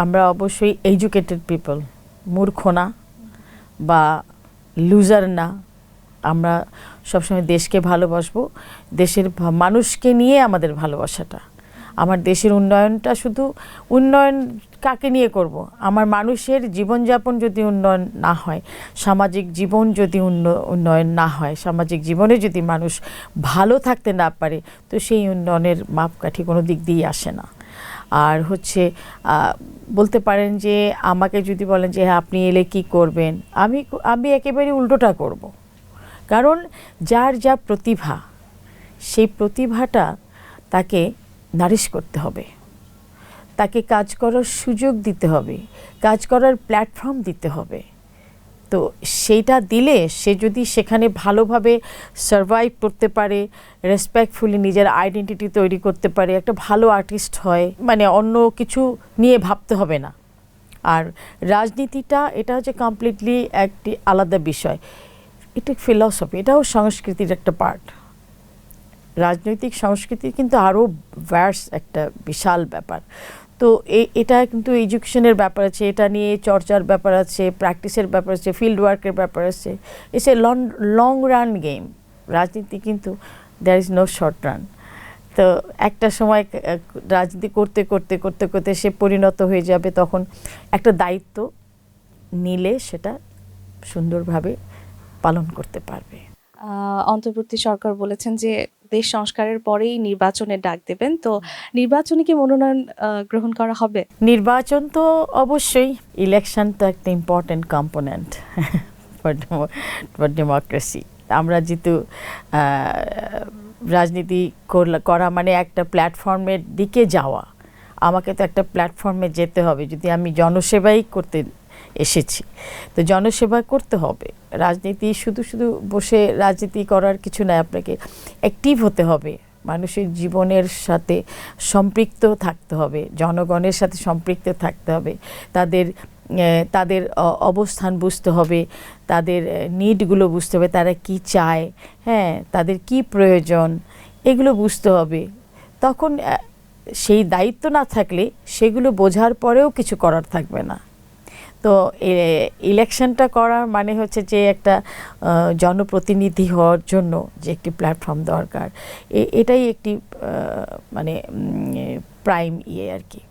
আমরা অবশ্যই educated people, মূর্খ না বা লুজার না। আমরা সবসময় দেশকে ভালোবাসবো, দেশের মানুষকে নিয়ে আমাদের ভালোবাসাটা। আমার দেশের উন্নয়নটা শুধু উন্নয়ন কাকে নিয়ে করব? আমার মানুষের জীবনযাপন যদি উন্নয়ন না হয়, সামাজিক জীবন যদি উন্নয়ন না হয়, সামাজিক জীবনে যদি মানুষ ভালো থাকতে না পারে, তো সেই উন্নয়নের মাপকাঠি কোনো দিক দিয়েই আসে না। আর হচ্ছে বলতে পারেন যে আমাকে যদি বলেন যে হ্যাঁ আপনি এলে কি করবেন, আমি একেবারে উল্টোটা করব। কারণ যার যা প্রতিভা, সেই প্রতিভাটা তাকে নারিশ করতে হবে, তাকে কাজ করার সুযোগ দিতে হবে, কাজ করার প্ল্যাটফর্ম দিতে হবে। তো সেইটা দিলে সে যদি সেখানে ভালোভাবে সার্ভাইভ করতে পারে, রেসপেক্টফুলি নিজের আইডেন্টিটি তৈরি করতে পারে, একটা ভালো আর্টিস্ট হয়, মানে অন্য কিছু নিয়ে ভাবতে হবে না। আর রাজনীতিটা এটা হচ্ছে কমপ্লিটলি একটি আলাদা বিষয়, এটা ফিলসফি, এটাও সংস্কৃতির একটা পার্ট। রাজনৈতিক সংস্কৃতি কিন্তু আরও ভার্স একটা বিশাল ব্যাপার। তো এটা কিন্তু এডুকেশনের ব্যাপার আছে, এটা নিয়ে চর্চার ব্যাপার আছে, প্র্যাকটিসের ব্যাপার আছে, ফিল্ড ওয়ার্কের ব্যাপার আছে। It's a long run game. রাজনীতি কিন্তু there is no short run. তো একটা সময় রাজনীতি করতে করতে করতে করতে সে পরিণত হয়ে যাবে, তখন একটা দায়িত্ব নিলে সেটা সুন্দরভাবে পালন করতে পারবে। অন্তর্বর্তী সরকার বলেছেন যে দেশ সংস্কারের পরেই নির্বাচনের ডাক দেবেন, তো নির্বাচনে কি মনোনয়ন গ্রহণ করা হবে? নির্বাচন তো অবশ্যই, ইলেকশন তো একটা ইম্পর্ট্যান্ট কম্পোনেন্ট ফর ডেমোক্রেসি। আমরা যেহেতু রাজনীতি করা মানে একটা প্ল্যাটফর্মের দিকে যাওয়া, আমাকে তো একটা প্ল্যাটফর্মে যেতে হবে। যদি আমি জনসেবাই করতে এসেছি, তো জনসেবা করতে হবে। রাজনীতি শুধু শুধু বসে রাজনীতি করার কিছু নয়, আপনাকে অ্যাক্টিভ হতে হবে, মানুষের জীবনের সাথে সম্পৃক্ত থাকতে হবে, জনগণের সাথে সম্পৃক্ত থাকতে হবে, তাদের অবস্থান বুঝতে হবে, তাদের নিডগুলো বুঝতে হবে, তারা কি চায়, হ্যাঁ, তাদের কি প্রয়োজন, এগুলো বুঝতে হবে। তখন সেই দায়িত্ব না থাকলে সেগুলো বোঝার পরেও কিছু করার থাকবে না। তো ইলেকশনটা করার মানে হচ্ছে যে একটা জনপ্রতিনিধি হওয়ার জন্য যে একটি প্ল্যাটফর্ম দরকার, এটাই একটি মানে প্রাইম আর কি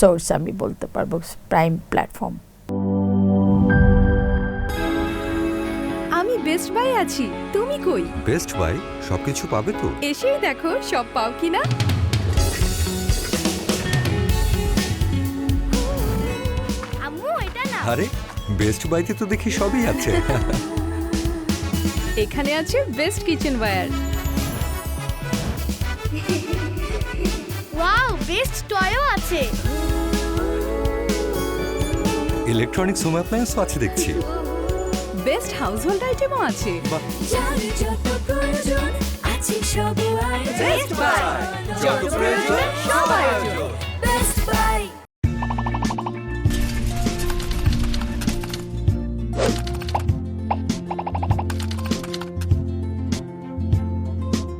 সোর্স, আমি বলতে পারবো প্রাইম প্ল্যাটফর্ম। আমি বেস্ট বাই আছি, তুমি কই? বেস্ট বাই সবকিছু পাবে তো? এসেই দেখো সব পাও কিনা। আরে বেস্ট বাইতে তো দেখি সবই আছে। এখানে আছে best kitchen ware. Wow, best টয়ও আছে। ইলেকট্রনিক্স হোম অ্যাপ্লায়েন্সও আছে দেখছি। বেস্ট হাউসহোল্ড আইটেমও আছে। আছে সব বেস্ট বাই, যত প্রয়োজন সব আয়োজন।